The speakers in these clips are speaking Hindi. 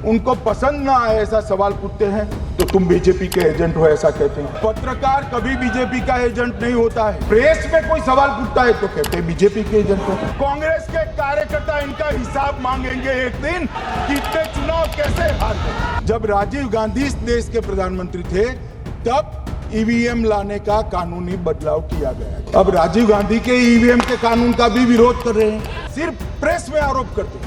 उनको पसंद ना आए ऐसा सवाल पूछते हैं तो तुम बीजेपी के एजेंट हो ऐसा कहते हैं। पत्रकार कभी बीजेपी का एजेंट नहीं होता है। प्रेस में कोई सवाल पूछता है तो कहते हैं बीजेपी के एजेंट हो। कांग्रेस के कार्यकर्ता इनका हिसाब मांगेंगे एक दिन कि इतने चुनाव कैसे हार गए। जब राजीव गांधी इस देश के प्रधानमंत्री थे तब ईवीएम लाने का कानूनी बदलाव किया गया। अब राजीव गांधी के ईवीएम के कानून का भी विरोध कर रहे हैं। सिर्फ प्रेस में आरोप करते हैं,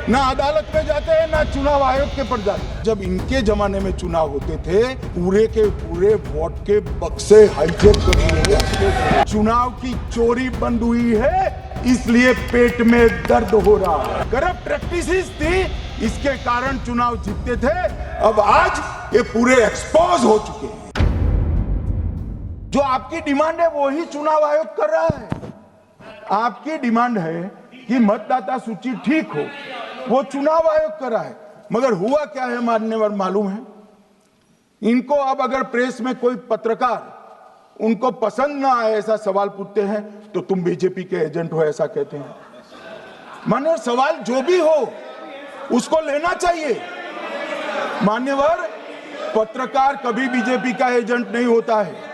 ना अदालत में जाते हैं ना चुनाव आयोग के पर जाते हैं। जब इनके जमाने में चुनाव होते थे पूरे के पूरे वोट के बक्से हाईजेक कर दिए गए। चुनाव की चोरी बंद हुई है इसलिए पेट में दर्द हो रहा है। करप्ट प्रैक्टिसेस थी इसके कारण चुनाव जीतते थे। अब आज ये पूरे एक्सपोज हो चुके हैं। जो आपकी डिमांड है वो ही चुनाव आयोग कर रहा है। आपकी डिमांड है कि मतदाता सूची ठीक हो, वो चुनाव आयोग कर रहा है। मगर हुआ क्या है मान्यवर मालूम है? इनको अब अगर प्रेस में कोई पत्रकार उनको पसंद ना आए ऐसा सवाल पूछते हैं तो तुम बीजेपी के एजेंट हो ऐसा कहते हैं। मान्यवर सवाल जो भी हो उसको लेना चाहिए। मान्यवर पत्रकार कभी बीजेपी का एजेंट नहीं होता है।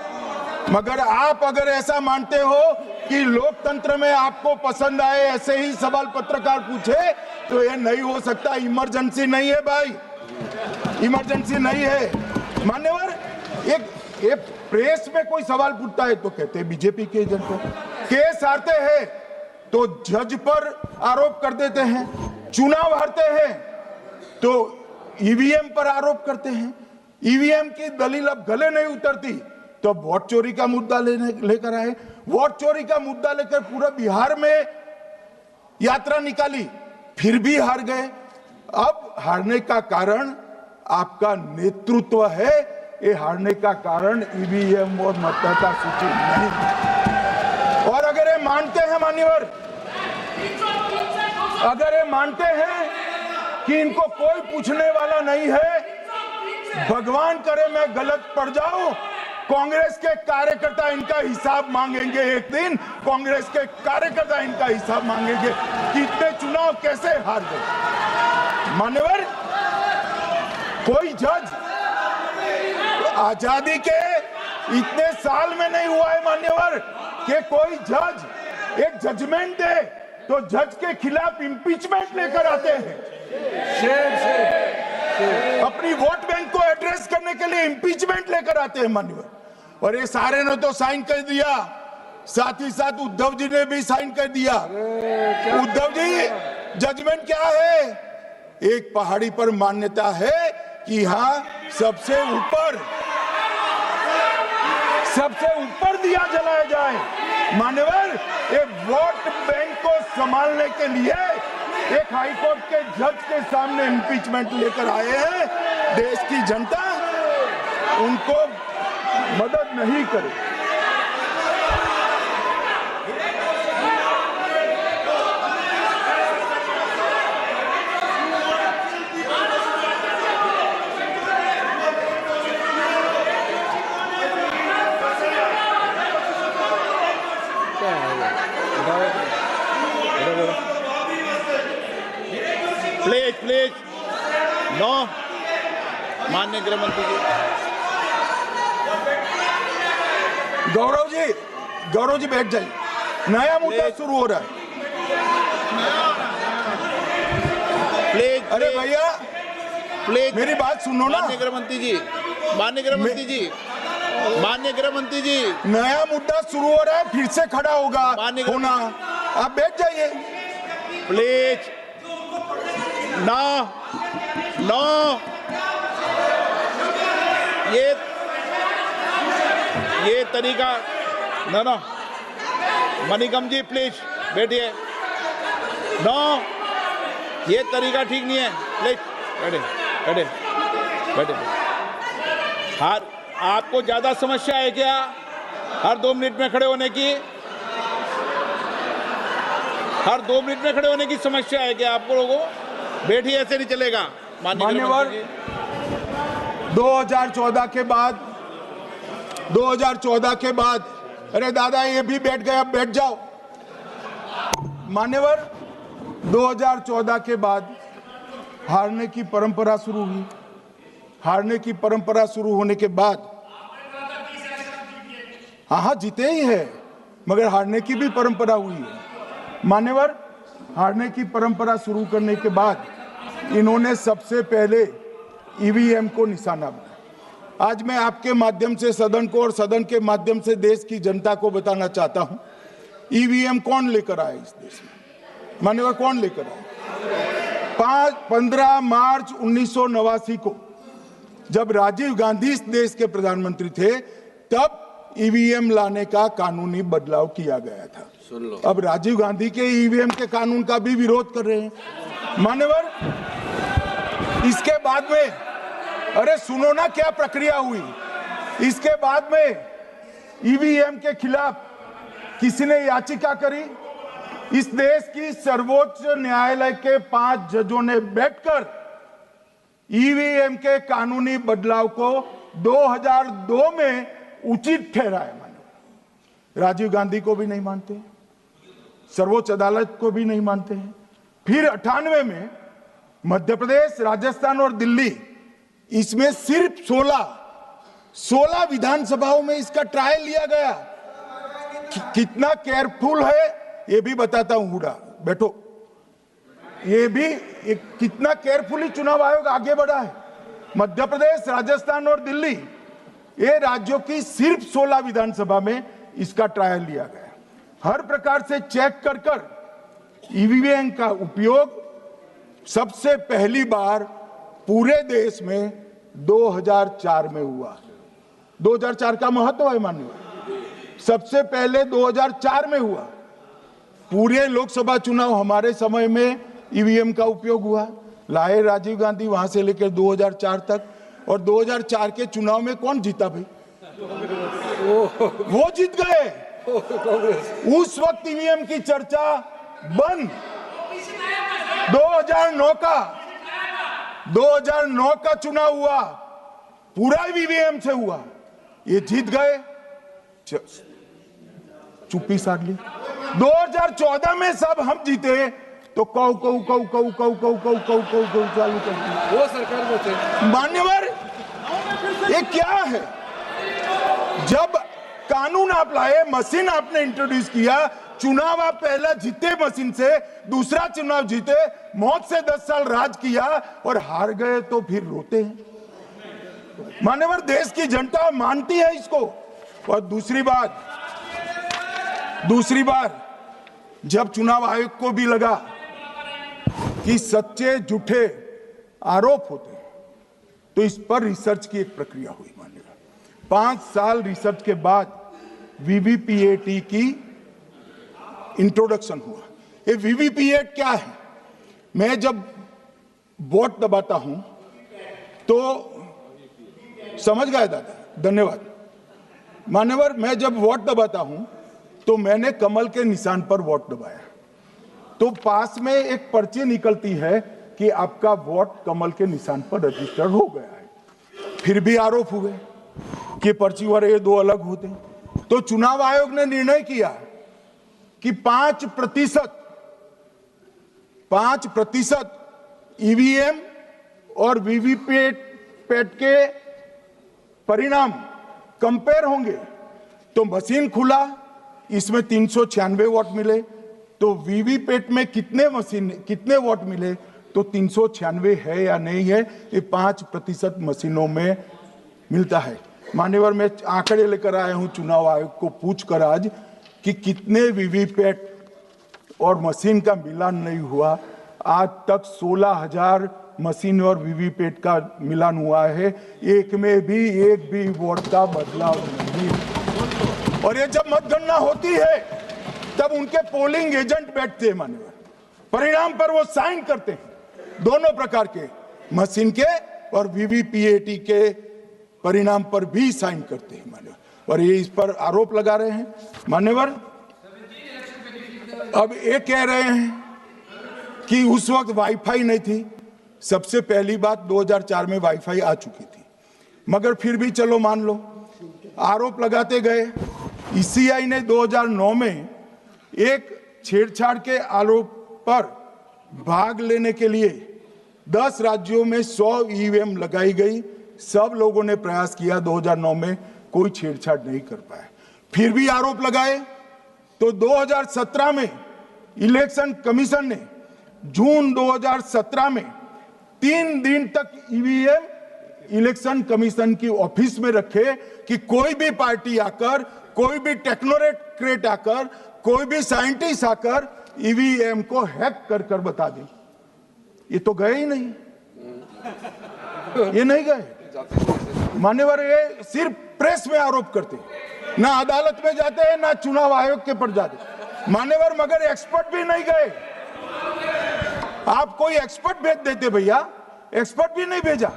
मगर आप अगर ऐसा मानते हो कि लोकतंत्र में आपको पसंद आए ऐसे ही सवाल पत्रकार पूछे तो ये नहीं हो सकता। इमरजेंसी नहीं है भाई, इमरजेंसी नहीं है। मान्यवर एक प्रेस में कोई सवाल पूछता है तो कहते हैं बीजेपी के एजेंट को। केस हारते हैं तो जज पर आरोप कर देते हैं, चुनाव हारते हैं तो ईवीएम पर आरोप करते हैं। ईवीएम की दलील अब गले नहीं उतरती तो वोट चोरी का मुद्दा लेकर आए। वोट चोरी का मुद्दा लेकर पूरा बिहार में यात्रा निकाली, फिर भी हार गए। अब हारने का कारण आपका नेतृत्व है, ये हारने का कारण ईवीएम और मतदाता सूची नहीं। और अगर ये मानते हैं मान्यवर, अगर ये मानते हैं कि इनको कोई पूछने वाला नहीं है, भगवान करे मैं गलत पड़ जाऊं, कांग्रेस के कार्यकर्ता इनका हिसाब मांगेंगे एक दिन। कांग्रेस के कार्यकर्ता इनका हिसाब मांगेंगे कि इतने चुनाव कैसे हार गए। मान्यवर कोई जज आजादी के इतने साल में नहीं हुआ है मान्यवर कि कोई जज एक जजमेंट दे तो जज के खिलाफ इंपीचमेंट लेकर आते हैं। अपनी वोट बैंक को एड्रेस करने के लिए इंपीचमेंट लेकर आते हैं मान्यवर। और ये सारे ने तो साइन कर दिया, साथ ही साथ उद्धव जी ने भी साइन कर दिया। उद्धव जी जजमेंट क्या है? एक पहाड़ी पर मान्यता है कि यहाँ सबसे ऊपर दिया जलाया जाए। मान्यवर एक वोट बैंक को संभालने के लिए एक हाईकोर्ट के जज के सामने इंपीचमेंट लेकर आए हैं। देश की जनता उनको मदद नहीं करे। Please no. माननीय गृह मंत्री जी, गौरव जी बैठ जाइए। नया मुद्दा शुरू हो रहा है। प्लीज अरे भैया प्लीज मेरी बात सुनो ना। माननीय गृह मंत्री जी, माननीय गृह मंत्री जी, माननीय गृह मंत्री जी, नया मुद्दा शुरू हो रहा है, फिर से खड़ा होगा होना। आप बैठ जाइए प्लीज। नो नो, ये तरीका ना। मणिकम जी प्लीज बैठिए। नो, ये तरीका ठीक नहीं है। प्लीज बैठे। हर आपको ज्यादा समस्या है क्या हर 2 मिनट में खड़े होने की? हर 2 मिनट में खड़े होने की समस्या है क्या आपको लोगों? बैठिए, ऐसे नहीं चलेगा। मान्यवर 2014 के बाद अरे दादा ये भी बैठ गए, अब बैठ जाओ। मान्यवर 2014 के बाद हारने की परंपरा शुरू हुई। हारने की परंपरा शुरू होने के बाद हाँ जीते ही है, मगर हारने की भी परंपरा हुई है। मान्यवर, हारने की परंपरा शुरू करने के बाद इन्होंने सबसे पहले ईवीएम को निशाना बनाया। आज मैं आपके माध्यम से सदन को और सदन के माध्यम से देश की जनता को बताना चाहता हूं, ईवीएम कौन लेकर आया इस देश में? मान्यवर, कौन लेकर आया? 15 मार्च 1989 को जब राजीव गांधी इस देश के प्रधानमंत्री थे, तब ईवीएम लाने का कानूनी बदलाव किया गया था। अब राजीव गांधी के ईवीएम के कानून का भी विरोध कर रहे हैं। मान्यवर, इसके बाद में, अरे सुनो ना क्या प्रक्रिया हुई। इसके बाद में ईवीएम के खिलाफ किसी ने याचिका करी। इस देश की सर्वोच्च न्यायालय के 5 जजों ने बैठकर ईवीएम के कानूनी बदलाव को 2002 में उचित ठहराया। मानो राजीव गांधी को भी नहीं मानते, सर्वोच्च अदालत को भी नहीं मानते हैं। फिर 98 में मध्य प्रदेश, राजस्थान और दिल्ली, इसमें सिर्फ 16 विधानसभाओं में इसका ट्रायल लिया गया। कितना केयरफुल है ये भी बताता हूं। हुडा बैठो, ये भी कितना केयरफुली चुनाव आयोग आगे बढ़ा है। मध्य प्रदेश, राजस्थान और दिल्ली, ये राज्यों की सिर्फ 16 विधानसभा में इसका ट्रायल लिया गया। हर प्रकार से चेक कर ईवीएम का उपयोग सबसे पहली बार पूरे देश में 2004 में हुआ। 2004 का महत्व है माननीय, सबसे पहले 2004 में हुआ। पूरे लोकसभा चुनाव हमारे समय में ईवीएम का उपयोग हुआ। लाए राजीव गांधी, वहां से लेकर 2004 तक। और 2004 के चुनाव में कौन जीता भाई? वो जीत गए। उस वक्त ईवीएम की चर्चा बंद। 2009 का चुनाव हुआ, पूरा ईवीएम से हुआ, ये जीत गए, चुप्पी साध ली। 2014 में सब हम जीते तो कौ चालू कर दी। वो सरकार में थे। मान्यवर, ये क्या है? जब कानून आप लाए, मशीन आपने इंट्रोड्यूस किया, चुनाव आप पहला जीते मशीन से, दूसरा चुनाव जीते, मौत से 10 साल राज किया और हार गए तो फिर रोते हैं। मान्यवर, देश की जनता मानती है इसको। और दूसरी बार जब चुनाव आयोग को भी लगा कि सच्चे झूठे आरोप होते हैं, तो इस पर रिसर्च की एक प्रक्रिया हुई। मानिएगा 5 साल रिसर्च के बाद वीवीपीएटी की इंट्रोडक्शन हुआ। ये वीवीपीएटी क्या है? मैं जब वोट दबाता हूं तो समझ गए दादा, धन्यवाद। मान्यवर, मैं जब वोट दबाता हूं तो मैंने कमल के निशान पर वोट दबाया, तो पास में एक पर्ची निकलती है कि आपका वोट कमल के निशान पर रजिस्टर हो गया है। फिर भी आरोप हुए कि पर्ची वाले ये 2 अलग होते हैं। तो चुनाव आयोग ने निर्णय किया कि 5% ईवीएम और वीवीपैट के परिणाम कंपेयर होंगे। तो मशीन खुला, इसमें 396 वोट मिले। तो वीवीपैट में कितने वोट मिले? तो 396 है या नहीं है, ये 5% मशीनों में मिलता है। मान्यवर, मैं आंकड़े लेकर आया हूं चुनाव आयोग को पूछकर आज कि कितने वीवीपैट और मशीन का मिलान नहीं हुआ। आज तक 16,000 मशीन और वीवीपैट का मिलान हुआ है, एक भी वोट का बदलाव नहीं। और ये जब मतगणना होती है तब उनके पोलिंग एजेंट बैठते हैं मान्यवर, परिणाम पर वो साइन करते हैं, दोनों प्रकार के, मशीन के और वीवीपीएटी के परिणाम पर भी साइन करते हैं मान्यवर। और ये इस पर आरोप लगा रहे हैं मान्यवर। अब ये कह रहे हैं कि उस वक्त वाईफाई नहीं थी। सबसे पहली बात, 2004 में वाईफाई आ चुकी थी, मगर फिर भी चलो मान लो, आरोप लगाते गए। ईसीआई ने 2009 में एक छेड़छाड़ के आरोप पर भाग लेने के लिए 10 राज्यों में 100 ईवीएम लगाई गई। सब लोगों ने प्रयास किया, 2009 में कोई छेड़छाड़ नहीं कर पाए। फिर भी आरोप लगाए तो 2017 में इलेक्शन कमीशन ने जून 2017 में 3 दिन तक ईवीएम इलेक्शन कमीशन की ऑफिस में रखे कि कोई भी पार्टी आकर, कोई भी टेक्नोक्रेट आकर, कोई भी साइंटिस्ट आकर ईवीएम को हैक कर कर बता दे। ये तो गए ही नहीं, ये नहीं गए। मान्यवर, ये सिर्फ प्रेस में आरोप करते, ना अदालत में जाते हैं, ना चुनाव आयोग के पर जाते। मान्यवर, मगर एक्सपर्ट भी नहीं गए। आप कोई एक्सपर्ट भेज देते भैया, एक्सपर्ट भी नहीं भेजा।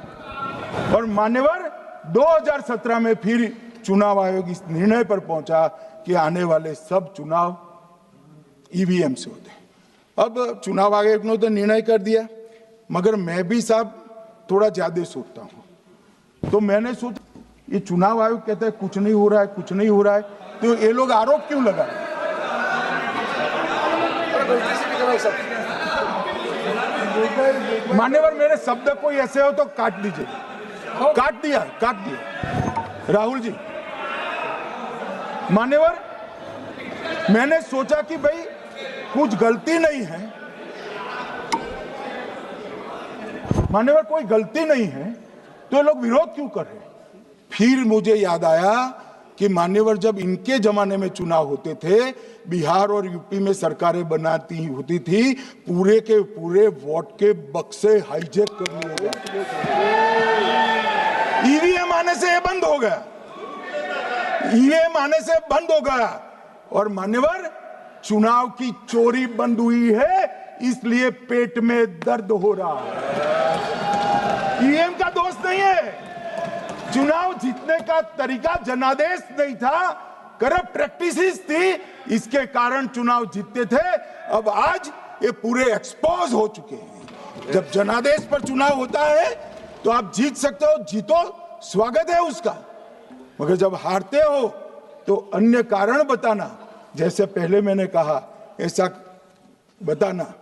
और मान्यवर, 2017 में फिर चुनाव आयोग इस निर्णय पर पहुंचा कि आने वाले सब चुनाव ईवीएम से होते हैं। अब चुनाव आयोग ने तो निर्णय कर दिया, मगर मैं भी साहब थोड़ा ज्यादा सोचता हूं। तो मैंने सोचा, ये चुनाव आयोग कहता है कुछ नहीं हो रहा है, कुछ नहीं हो रहा है, तो ये लोग आरोप क्यों लगा रहे? मान्यवर, मेरे शब्द कोई ऐसे हो तो काट दीजिए। काट दिया राहुल जी। मान्यवर, मैंने सोचा कि भाई कुछ गलती नहीं है। मान्यवर, कोई गलती नहीं है तो लोग विरोध क्यों कर रहे? फिर मुझे याद आया कि मान्यवर, जब इनके जमाने में चुनाव होते थे, बिहार और यूपी में सरकारें बनाती होती थी, पूरे के पूरे वोट के बक्से हाईजैक कर लिए जाते थे। ईवीएम आने से ये बंद हो गया, ईवीएम आने से बंद हो गया। और मान्यवर, चुनाव की चोरी बंद हुई है, इसलिए पेट में दर्द हो रहा है। ईवीएम का दोष नहीं है, चुनाव जीतने का तरीका जनादेश नहीं था, करप्ट प्रैक्टिसेस थी, इसके कारण चुनाव जीतते थे। अब आज ये पूरे एक्सपोज हो चुके हैं। जब जनादेश पर चुनाव होता है तो आप जीत सकते हो, जीतो, स्वागत है उसका, मगर जब हारते हो तो अन्य कारण बताना, जैसे पहले मैंने कहा, ऐसा बताना,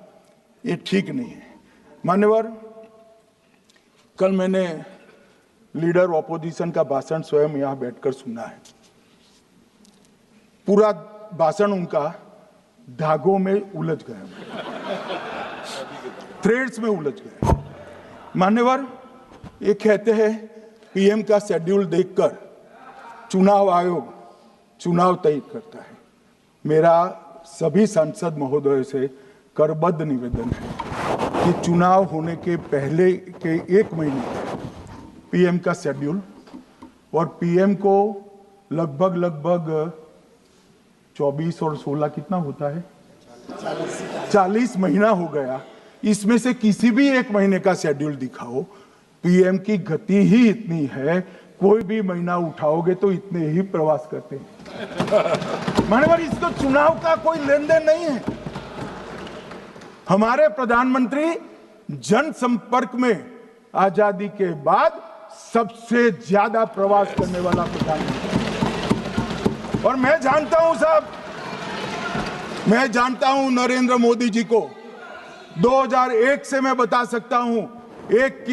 ये ठीक नहीं है। मान्यवर, कल मैंने लीडर ऑपोजिशन का भाषण स्वयं यहां बैठकर सुना है। पूरा भाषण उनका धागों में उलझ गया, थ्रेड्स में उलझ गया। मान्यवर, ये कहते हैं पीएम का शेड्यूल देखकर चुनाव आयोग चुनाव तय करता है। मेरा सभी सांसद महोदय से करबद्ध निवेदन है कि चुनाव होने के पहले के 1 महीने पीएम का शेड्यूल, और पीएम को लगभग 24 और 16 कितना होता है, 40 महीना हो गया। इसमें से किसी भी 1 महीने का शेड्यूल दिखाओ। पीएम की गति ही इतनी है, कोई भी महीना उठाओगे तो इतने ही प्रवास करते हैं। मानवर, इसको चुनाव का कोई लेन देन नहीं है। हमारे प्रधानमंत्री जनसंपर्क में आजादी के बाद सबसे ज्यादा प्रवास करने वाला प्रधानमंत्री। और मैं जानता हूं साहब, मैं जानता हूं नरेंद्र मोदी जी को 2001 से मैं बता सकता हूं, एक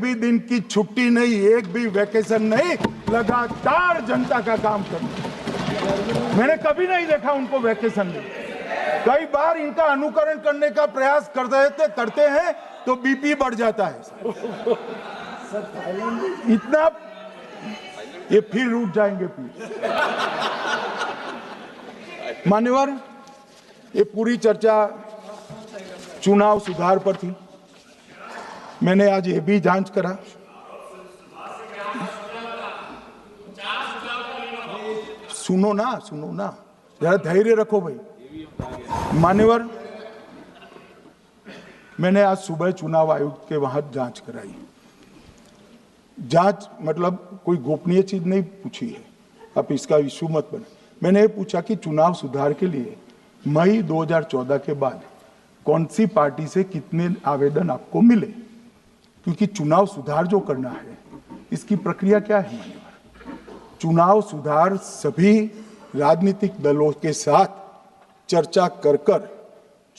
भी दिन की छुट्टी नहीं, एक भी वैकेशन नहीं, लगातार जनता का काम करना। मैंने कभी नहीं देखा उनको वैकेशन में। कई बार इनका अनुकरण करने का प्रयास करते हैं तो बीपी बढ़ जाता है इतना, ये फिर रूठ जाएंगे फिर। मान्यवर, ये पूरी चर्चा चुनाव सुधार पर थी। मैंने आज ये भी जांच करा, सुनो ना, जरा धैर्य रखो भाई। मान्यवर, मैंने आज सुबह चुनाव आयुक्त के वहां जांच कराई। जांच मतलब कोई गोपनीय चीज नहीं पूछी है, आप इसका इशू मत बने। मैंने ये पूछा कि चुनाव सुधार के लिए मई 2014 के बाद कौन सी पार्टी से कितने आवेदन आपको मिले, क्योंकि चुनाव सुधार जो करना है इसकी प्रक्रिया क्या है। मान्यवर, चुनाव सुधार सभी राजनीतिक दलों के साथ चर्चा कर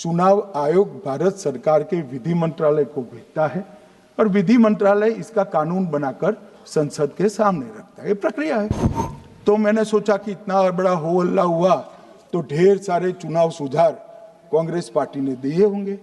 चुनाव आयोग भारत सरकार के विधि मंत्रालय को भेजता है और विधि मंत्रालय इसका कानून बनाकर संसद के सामने रखता है। ये प्रक्रिया है। तो मैंने सोचा कि इतना बड़ा हो हल्ला हुआ तो ढेर सारे चुनाव सुधार कांग्रेस पार्टी ने दिए होंगे।